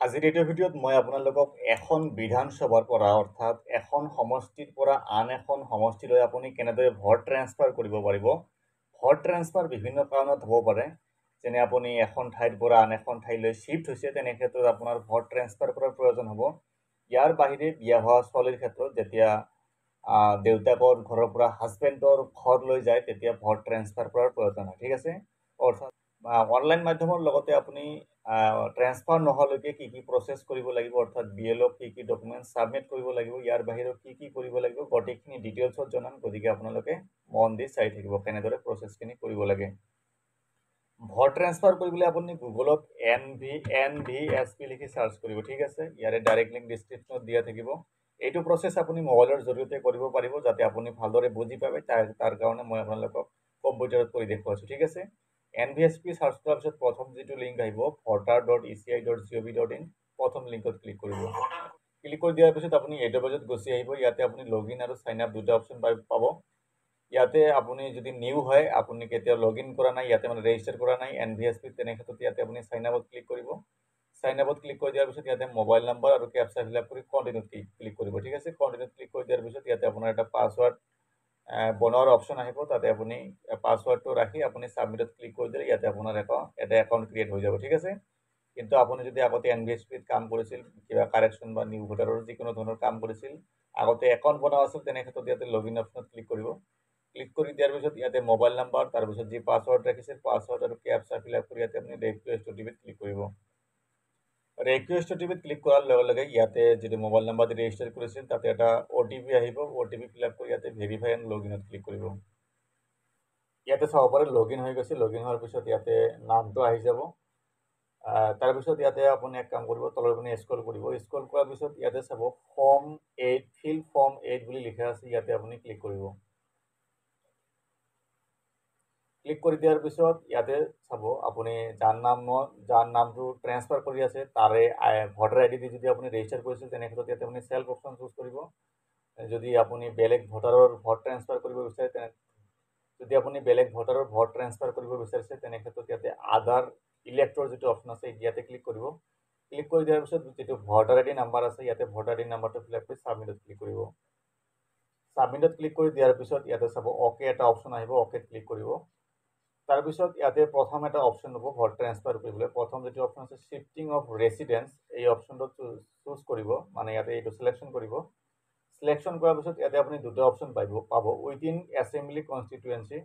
আজিৰ এইটো ভিডিঅ'ত মই আপোনালোকক এখন বিধানসভাৰ পৰা অৰ্থাৎ এখন সমষ্টিৰ পৰা আন এখন সমষ্টিলৈ আপুনি কেনেদৰে ভোট ট্ৰেন্সফাৰ কৰিব পাৰিব। ভোট ট্ৰেন্সফাৰ বিভিন্ন কাৰণত হ'ব পাৰে, যেনে আপুনি এখন ঠাইৰ পৰা আন এখন ঠাইলৈ শিফ্ট হৈছে, তেনে ক্ষেত্ৰত আপোনাৰ ভোট ট্ৰেন্সফাৰ কৰাৰ প্ৰয়োজন হ'ব। ইয়াৰ বাহিৰে বিয়া হোৱা ছোৱালীৰ ক্ষেত্ৰত যেতিয়া দেউতাকৰ ঘৰৰ পৰা হাজবেণ্ডৰ ঘৰলৈ যায় তেতিয়া ভোট ট্ৰেন্সফাৰ কৰাৰ প্ৰয়োজন হয়। ঠিক আছে, অৰ্থাৎ অনলাইন মাধ্যমৰ লগতে আপুনি ট্ৰেন্সফাৰ নোহোৱালৈকে কি কি প্ৰচেছ কৰিব লাগিব, অৰ্থাৎ BLOক কি কি ডকুমেণ্ট ছাবমিট কৰিব লাগিব, ইয়াৰ বাহিৰেও কি কি কৰিব লাগিব, গোটেইখিনি ডিটেইলছত জনাম। গতিকে আপোনালোকে মন দি চাই থাকিব কেনেদৰে প্ৰচেছখিনি কৰিব লাগে। ভোট ট্ৰেন্সফাৰ কৰিবলৈ আপুনি গুগলত NVSP লিখি চাৰ্চ কৰিব। ঠিক আছে, ইয়াৰে ডাইৰেক্ট লিংক ডিছক্ৰিপশ্যনত দিয়া থাকিব। এইটো প্ৰচেছ আপুনি মোবাইলৰ জৰিয়তে কৰিব পাৰিব, যাতে আপুনি ভালদৰে বুজি পাবে। তাৰ কাৰণে মই আপোনালোকক কম্পিউটাৰত কৰি দেখুৱাইছোঁ। ঠিক আছে, NVSP চাৰ্চ কৰাৰ পিছত প্ৰথম যিটো লিংক আহিব voter.eci.gov.in, প্ৰথম লিংকত ক্লিক কৰিব। ক্লিক কৰি দিয়াৰ পিছত আপুনি এডভাইজত গুচি আহিব। ইয়াতে আপুনি লগইন আৰু চাইন আপ দুটা অপশ্যন পাব। ইয়াতে আপুনি যদি নিউ হয়, আপুনি কেতিয়াও লগইন কৰা নাই, ইয়াতে মানে ৰেজিষ্টাৰ কৰা নাই NVSP, তেনে ক্ষেত্ৰত ইয়াতে আপুনি চাইন আপত ক্লিক কৰিব। চাইন আপত ক্লিক কৰি দিয়াৰ পিছত ইয়াতে মোবাইল নাম্বাৰ আৰু কেপচা ফিল আপ কৰি কণ্টিনিউত ক্লিক কৰিব। ঠিক আছে, কণ্টিনিউত ক্লিক কৰি দিয়াৰ পিছত ইয়াতে আপোনাৰ এটা পাছৱৰ্ড বনোৱাৰ অপশ্যন আহিব। তাতে আপুনি পাছৱৰ্ডটো ৰাখি আপুনি ছাবমিটত ক্লিক কৰি দিলে ইয়াতে আপোনাৰ এটা একাউণ্ট ক্ৰিয়েট হৈ যাব। ঠিক আছে, কিন্তু আপুনি যদি আগতে NVSPত কাম কৰিছিল, কিবা কাৰেকশ্যন বা নিউ ভোটাৰৰ যিকোনো ধৰণৰ কাম কৰিছিল, আগতে একাউণ্ট বনোৱা আছিল, তেনে ক্ষেত্ৰত ইয়াতে লগইন অপশ্যনত ক্লিক কৰিব। ক্লিক কৰি দিয়াৰ পিছত ইয়াতে মোবাইল নাম্বাৰ, তাৰপিছত যি পাছৱৰ্ড ৰাখিছিল পাছৱৰ্ড আৰু কেপচা ফিল আপ কৰি ইয়াতে আপুনি ৰিকুৱেষ্ট OTPত ক্লিক কৰিব। ৰিকুৱেষ্ট OTPত ক্লিক কৰাৰ লগে লগে ইয়াতে যিটো মোবাইল নাম্বাৰ দি ৰেজিষ্টাৰ কৰিছিল তাতে এটা OTP আহিব। OTP ফিল আপ কৰি ইয়াতে ভেৰিফাই এণ্ড লগইনত ক্লিক কৰিব। ইয়াতে চাব পাৰে লগইন হৈ গৈছে। লগইন হোৱাৰ পিছত ইয়াতে নামটো আহি যাব। তাৰপিছত ইয়াতে আপুনি এক কাম কৰিব, তলৰ পিনে স্ক্ৰল কৰিব। স্ক্ৰল কৰাৰ পিছত ইয়াতে চাব ফৰ্ম 8, ফিল ফৰ্ম 8 বুলি লিখা আছে, ইয়াতে আপুনি ক্লিক কৰিব। ক্লিক কৰি দিয়াৰ পিছত ইয়াতে চাব আপুনি যাৰ নামটো ট্ৰেন্সফাৰ কৰি আছে তাৰে ভোটাৰ ID দি যদি আপুনি ৰেজিষ্টাৰ কৰিছিল, তেনে ক্ষেত্ৰত ইয়াতে আপুনি চেল্ফ অপশ্যন চুজ কৰিব। যদি আপুনি বেলেগ ভোটাৰৰ ভোট ট্ৰেন্সফাৰ কৰিব বিচাৰে, কৰিব বিচাৰিছে, তেনে ক্ষেত্ৰত ইয়াতে আধাৰ ইলেক্টৰ যিটো অপশ্যন আছে ইয়াতে ক্লিক কৰিব। ক্লিক কৰি দিয়াৰ পিছত যিটো ভোটাৰ ID নাম্বাৰ আছে, ইয়াতে ভোটাৰ ID নাম্বাৰটো ফিল আপ কৰি ছাবমিটত ক্লিক কৰিব। ছাবমিটত ক্লিক কৰি দিয়াৰ পিছত ইয়াতে চাব অ'কে এটা অপশ্যন আহিব, অ'কেত ক্লিক কৰিব। তাৰপিছত ইয়াতে প্ৰথম এটা অপশ্যন হ'ব ভোট ট্ৰেন্সফাৰ কৰিবলৈ। প্ৰথম যিটো অপশ্যন আছে শ্বিফটিং অফ ৰেচিডেন্স, এই অপশ্যনটো চুজ কৰিব, মানে ইয়াতে এইটো চিলেকশ্যন কৰিব। চিলেকশ্যন কৰাৰ পিছত ইয়াতে আপুনি দুটা অপশ্যন পাব, উইদিন এছেম্বলি কনষ্টিটুৱেঞ্চি।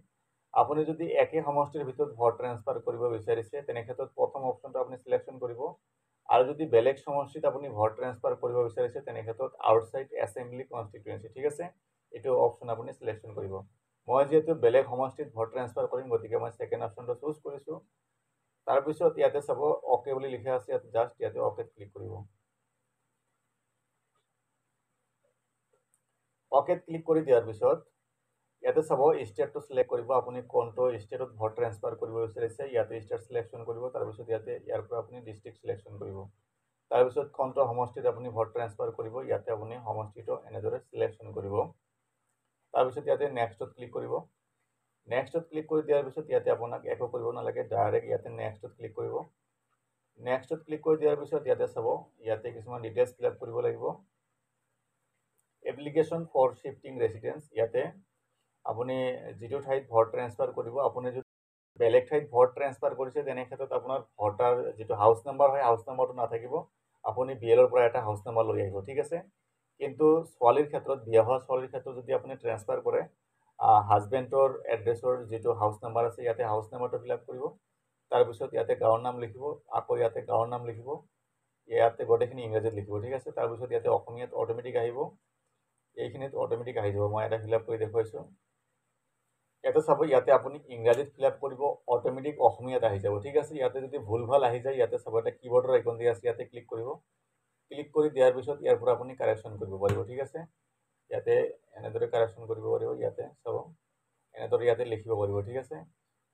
আপুনি যদি একে সমষ্টিৰ ভিতৰত ভোট ট্ৰেন্সফাৰ কৰিব বিচাৰিছে, তেনে ক্ষেত্ৰত প্ৰথম অপশ্যনটো আপুনি চিলেকশ্যন কৰিব। আৰু যদি বেলেগ সমষ্টিত আপুনি ভোট ট্ৰেন্সফাৰ কৰিব বিচাৰিছে, তেনে ক্ষেত্ৰত আউটছাইড এছেম্বলি কনষ্টিটুৱেঞ্চি। ঠিক আছে, এইটো অপশ্যন আপুনি চিলেকশ্যন কৰিব। মই যিহেতু বেলেগ সমষ্টিত ভোট ট্ৰেন্সফাৰ কৰিম, গতিকে মই ছেকেণ্ড অপশ্যনটো চুজ কৰিছোঁ। তাৰপিছত ইয়াতে চাব অ'কে বুলি লিখা আছে, ইয়াতে অ'কেত ক্লিক কৰিব। অ'কেত ক্লিক কৰি দিয়াৰ পিছত ইয়াতে চাব ষ্টেটটো চিলেক্ট কৰিব, আপুনি কোনটো ষ্টেটত ভোট ট্ৰেন্সফাৰ কৰিব বিচাৰিছে। ইয়াতে ষ্টেট চিলেকশ্যন কৰিব। তাৰপিছত ইয়াৰ পৰা আপুনি ডিষ্ট্ৰিক্ট চিলেকশ্যন কৰিব। তাৰপিছত কোনটো সমষ্টিত আপুনি ভোট ট্ৰেন্সফাৰ কৰিব, ইয়াতে আপুনি সমষ্টিটো এনেদৰে চিলেকশ্যন কৰিব। তাৰপিছত ইয়াতে নেক্সটত ক্লিক কৰিব। নেক্সটত ক্লিক কৰি দিয়াৰ পিছত ইয়াতে আপোনাক একো কৰিব নালাগে, ডাইৰেক্ট ইয়াতে নেক্সটত ক্লিক কৰিব। নেক্সটত ক্লিক কৰি দিয়াৰ পিছত ইয়াতে চাব, ইয়াতে কিছুমান ডিটেইলছ ফিল আপ কৰিব লাগিব। এপ্লিকেশ্যন ফৰ শ্বিফটিং ৰেচিডেন্স, ইয়াতে আপুনি যিটো ঠাইত ভোট ট্ৰেন্সফাৰ কৰিব, আপুনি যদি বেলেগ ঠাইত ভোট ট্ৰেন্সফাৰ কৰিছে, তেনে ক্ষেত্ৰত আপোনাৰ ভোটাৰ যিটো হাউচ নাম্বাৰ হয়, হাউচ নাম্বাৰটো নাথাকিব। আপুনি BLOৰ পৰা এটা হাউচ নাম্বাৰ লৈ আহিব। ঠিক আছে, কিন্তু ছোৱালীৰ ক্ষেত্ৰত, বিয়া হোৱা ছোৱালীৰ ক্ষেত্ৰত যদি আপুনি ট্ৰেন্সফাৰ কৰে, হাজবেণ্ডৰ এড্ৰেছৰ যিটো হাউচ নাম্বাৰ আছে, ইয়াতে হাউচ নাম্বাৰটো ফিল আপ কৰিব। তাৰপিছত ইয়াতে গাঁৱৰ নাম লিখিব, আকৌ ইয়াতে গাঁৱৰ নাম লিখিব, ইয়াতে গোটেইখিনি ইংৰাজীত লিখিব। ঠিক আছে, তাৰপিছত ইয়াতে অসমীয়াত অট'মেটিক আহিব, এইখিনিত অট'মেটিক আহি যাব। মই এটা ফিল আপ কৰি দেখুৱাইছোঁ। ইয়াতে চাব, ইয়াতে আপুনি ইংৰাজীত ফিল আপ কৰিব, অট'মেটিক অসমীয়াত আহি যাব। ঠিক আছে, ইয়াতে যদি ভুল ভাল আহি যায়, ইয়াতে চাব এটা কীবৰ্ডৰ আইকন দিয়া আছে, ইয়াতে ক্লিক কৰিব। ক্লিক কৰি দিয়াৰ পিছত ইয়াৰ পৰা আপুনি কাৰেকশ্যন কৰিব পাৰিব। ঠিক আছে, ইয়াতে এনেদৰে কাৰেকশ্যন কৰিব পাৰিব। ইয়াতে চাব এনেদৰে ইয়াতে লিখিব পাৰিব। ঠিক আছে,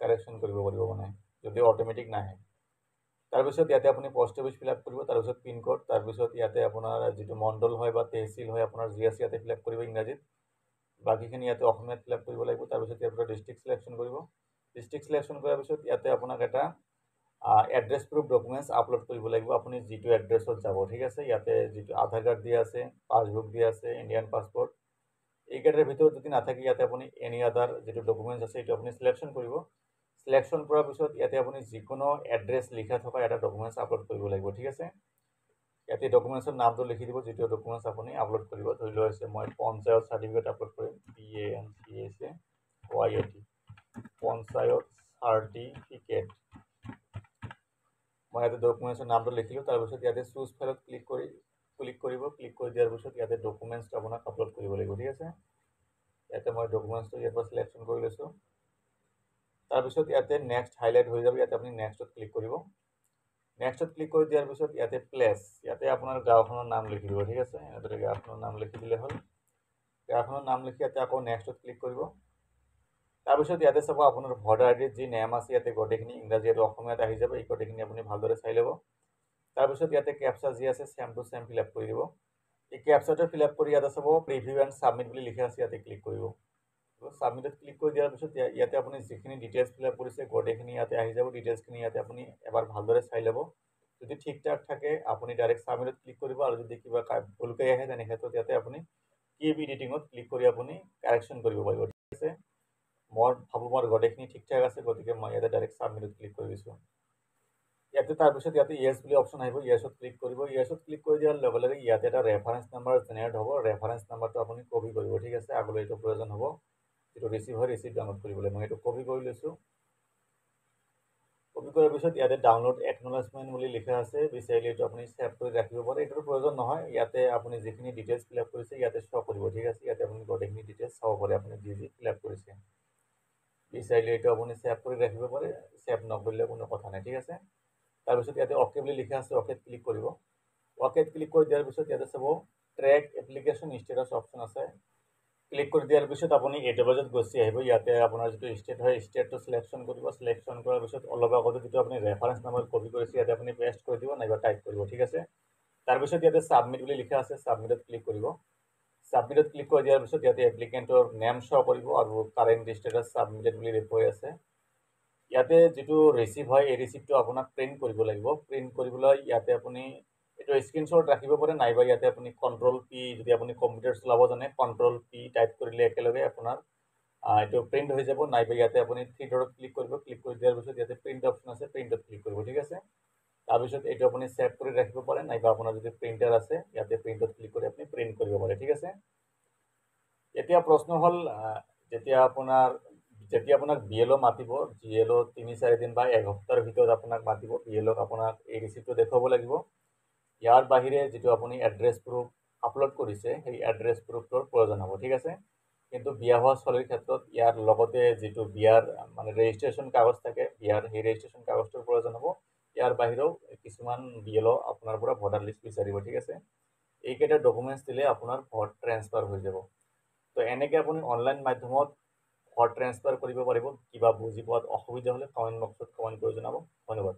কাৰেকশ্যন কৰিব পাৰিব, মানে যদি অট'মেটিক নাহে। তাৰপিছত ইয়াতে আপুনি পোষ্ট অফিচ ফিল আপ কৰিব, তাৰপিছত পিনক'ড, তাৰপিছত ইয়াতে আপোনাৰ যিটো মণ্ডল হয় বা তহচিল হয় আপোনাৰ যি আছে, ইয়াতে ফিল আপ কৰিব ইংৰাজীত। বাকীখিনি ইয়াতে অসমীয়াত ফিল আপ কৰিব লাগিব। তাৰপিছত ইয়াৰ পৰা ডিষ্ট্ৰিক্ট চিলেকশ্যন কৰিব। ডিষ্ট্ৰিক্ট চিলেকশ্যন কৰাৰ পিছত ইয়াতে আপোনাক এটা এড্ৰেছ প্ৰুফ ডকুমেণ্টছ আপলোড কৰিব লাগিব আপুনি যিটো এড্ৰেছত যাব ঠিক আছে ইয়াতে যিটো আধাৰ কাৰ্ড দিয়া আছে পাছবুক দিয়া আছে ইণ্ডিয়ান পাছপৰ্ট এইকেইটাৰ ভিতৰত যদি নাথাকে ইয়াতে আপুনি এনি আদাৰ যিটো ডকুমেণ্টছ আছে এইটো আপুনি চিলেকশ্যন কৰিব চিলেকশ্যন কৰাৰ পিছত ইয়াতে আপুনি যিকোনো এড্ৰেছ লিখা থকা এটা ডকুমেণ্টছ আপলোড কৰিব লাগিব ঠিক আছে ইয়াতে ডকুমেণ্টছৰ নামটো লিখি দিব যিটো ডকুমেণ্টছ আপুনি আপলোড কৰিব ধৰি লোৱা হৈছে মই পঞ্চায়ত চাৰ্টিফিকেট আপলোড কৰিম PANCHYAT পঞ্চায়ত চাৰ্টিফিকেট মই ইয়াতে ডকুমেণ্টছৰ নামটো লিখিলোঁ তাৰপিছত ইয়াতে চুজ ফাইলত ক্লিক কৰি দিয়াৰ পিছত ইয়াতে ডকুমেণ্টছটো আপোনাক আপলোড কৰিব লাগিব ঠিক আছে ইয়াতে মই ডকুমেণ্টছটো ইয়াৰ পৰা চিলেকশ্যন কৰি লৈছোঁ তাৰপিছত ইয়াতে নেক্সট হাইলাইট হৈ যাব ইয়াতে আপুনি নেক্সটত ক্লিক কৰিব নেক্সটত ক্লিক কৰি দিয়াৰ পিছত ইয়াতে প্লেচ ইয়াতে আপোনাৰ গাঁওখনৰ নাম লিখি দিব ঠিক আছে এনেদৰে গাঁওখনৰ নাম লিখি দিলে হ'ল গাঁওখনৰ নাম লিখি ইয়াতে আকৌ নেক্সটত ক্লিক কৰিব তাৰপিছত ইয়াতে চাব আপোনাৰ ভোটাৰ আইডিত যি নেম আছে ইয়াতে গোটেইখিনি ইংৰাজী আৰু অসমীয়াত আহি যাব এই গোটেইখিনি আপুনি ভালদৰে চাই ল'ব তাৰপিছত ইয়াতে কেপচা যি আছে same to same fill up কৰি দিব এই কেপচাটো ফিল আপ কৰি ইয়াতে চাব প্ৰিভিউ এণ্ড ছাবমিট বুলি লিখা আছে ইয়াতে ক্লিক কৰিব ছাবমিটত ক্লিক কৰি দিয়াৰ পিছত ইয়াতে আপুনি যিখিনি ডিটেইলছ ফিল আপ কৰিছে গোটেইখিনি ইয়াতে আহি যাব ডিটেইলছখিনি ইয়াতে আপুনি এবাৰ ভালদৰে চাই ল'ব যদি ঠিক ঠাক থাকে আপুনি ডাইৰেক্ট ছাবমিটত ক্লিক কৰিব আৰু যদি কিবা ভুলকৈ আহে তেনে ক্ষেত্ৰত ইয়াতে আপুনি কিপ এডিটিঙত ক্লিক কৰি আপুনি কাৰেকশ্যন কৰিব পাৰিব ঠিক আছে মই ভাবোঁ মোৰ গোটেইখিনি ঠিক ঠাক আছে গতিকে মই ইয়াতে ডাইৰেক্ট ছাবমিটত ক্লিক কৰি দিছোঁ ইয়াতে তাৰপিছত ইয়াতে ইয়েছ বুলি অপশ্যন আহিব ইয়েছত ক্লিক কৰিব ইয়েছত ক্লিক কৰি দিয়াৰ লগে লগে ইয়াতে এটা ৰেফাৰেঞ্চ নাম্বাৰ জেনেৰেট হ'ব ৰেফাৰেঞ্চ নাম্বাৰটো আপুনি কপি কৰিব ঠিক আছে আগলৈ এইটো প্ৰয়োজন হ'ব যিটো ৰিচিভ হয় ৰিচিভ ডাউনলোড কৰিবলৈ মই এইটো কপি কৰি লৈছোঁ কপি কৰাৰ পিছত ইয়াতে ডাউনলোড একনলেজমেণ্ট বুলি লিখা আছে বিচাৰিলে এইটো আপুনি ছেভ কৰি ৰাখিব পাৰে এইটোৰ প্ৰয়োজন নহয় ইয়াতে আপুনি যিখিনি ডিটেইলছ ফিল আপ কৰিছে ইয়াতে শ্ব' কৰিব ঠিক আছে ইয়াতে আপুনি গোটেইখিনি ডিটেইলছ চাব পাৰে আপুনি যি ফিল আপ কৰিছে বিচাৰিলে এইটো আপুনি ছেভ কৰি ৰাখিব পাৰে ছেভ নকৰিলে কোনো কথা নাই ঠিক আছে তাৰপিছত ইয়াতে অ'কে বুলি লিখা আছে অ'কেত ক্লিক কৰিব অ'কেত ক্লিক কৰি দিয়াৰ পিছত ইয়াতে চাব ট্ৰেক এপ্লিকেশ্যন ষ্টেটাছ অপশ্যন আছে ক্লিক কৰি দিয়াৰ পিছত আপুনি এডভাইজত গুচি আহিব ইয়াতে আপোনাৰ যিটো ষ্টেট হয় ষ্টেটটো চিলেকশ্যন কৰিব চিলেকশ্যন কৰাৰ পিছত অলপ আগতে যিটো আপুনি ৰেফাৰেঞ্চ নাম্বাৰ কপি কৰিছে ইয়াতে আপুনি পেষ্ট কৰি দিব নাইবা টাইপ কৰিব ঠিক আছে তাৰপিছত ইয়াতে ছাবমিট বুলি লিখা আছে ছাবমিটত ক্লিক কৰিব ছাবমিটত ক্লিক কৰি দিয়াৰ পিছত ইয়াতে এপ্লিকেণ্টৰ নেম শ্ব' কৰিব আৰু কাৰেণ্ট ষ্টেটাছ ছাবমিটেড বুলি দেখুৱাই আছে ইয়াতে যিটো ৰিচিভ হয় এই ৰিচিপ্টটো আপোনাক প্ৰিণ্ট কৰিব লাগিব প্ৰিণ্ট কৰিবলৈ ইয়াতে আপুনি এইটো স্ক্ৰীনশ্বট ৰাখিব পাৰে নাইবা ইয়াতে আপুনি কণ্ট্ৰল পি যদি আপুনি কম্পিউটাৰ চলাব জানে কণ্ট্ৰল পি টাইপ কৰিলে একেলগে আপোনাৰ এইটো প্ৰিণ্ট হৈ যাব নাইবা ইয়াতে আপুনি থ্ৰী ডটত ক্লিক কৰিব ক্লিক কৰি দিয়াৰ পিছত ইয়াতে প্ৰিণ্ট অপশ্যন আছে প্ৰিণ্টত ক্লিক কৰিব ঠিক আছে তাৰপিছত এইটো আপুনি ছেভ কৰি ৰাখিব পাৰে নাইবা আপোনাৰ যদি প্ৰিণ্টাৰ আছে ইয়াতে প্ৰিণ্টত ক্লিক কৰি আপুনি প্ৰিণ্ট কৰিব পাৰে ঠিক আছে এতিয়া প্ৰশ্ন হ'ল যেতিয়া আপোনাক BLO মাতিব GLO 3-4 দিন বা এসপ্তাহৰ ভিতৰত আপোনাক মাতিব BLOক আপোনাক এই ৰিচিপ্টটো দেখুৱাব লাগিব ইয়াৰ বাহিৰে যিটো আপুনি এড্ৰেছ প্ৰুফ আপলোড কৰিছে সেই এড্ৰেছ প্ৰুফটোৰ প্ৰয়োজন হ'ব ঠিক আছে কিন্তু বিয়া হোৱা ছোৱালীৰ ক্ষেত্ৰত ইয়াৰ লগতে যিটো বিয়াৰ মানে ৰেজিষ্ট্ৰেশ্যন কাগজ থাকে বিয়াৰ সেই ৰেজিষ্ট্ৰেশ্যন কাগজটোৰ প্ৰয়োজন হ'ব ইয়াৰ বাহিৰেও কিছুমান BLO আপোনাৰ পৰা ভোটাৰ লিষ্ট বিচাৰিব ঠিক আছে এইকেইটা ডকুমেণ্টছ দিলে আপোনাৰ ভোট ট্ৰেন্সফাৰ হৈ যাব তো এনেকৈ আপুনি অনলাইন মাধ্যমত ভোট ট্ৰেন্সফাৰ কৰিব পাৰিব কিবা বুজি পোৱাত অসুবিধা হ'লে কমেণ্ট বক্সত কমেণ্ট কৰি জনাব ধন্যবাদ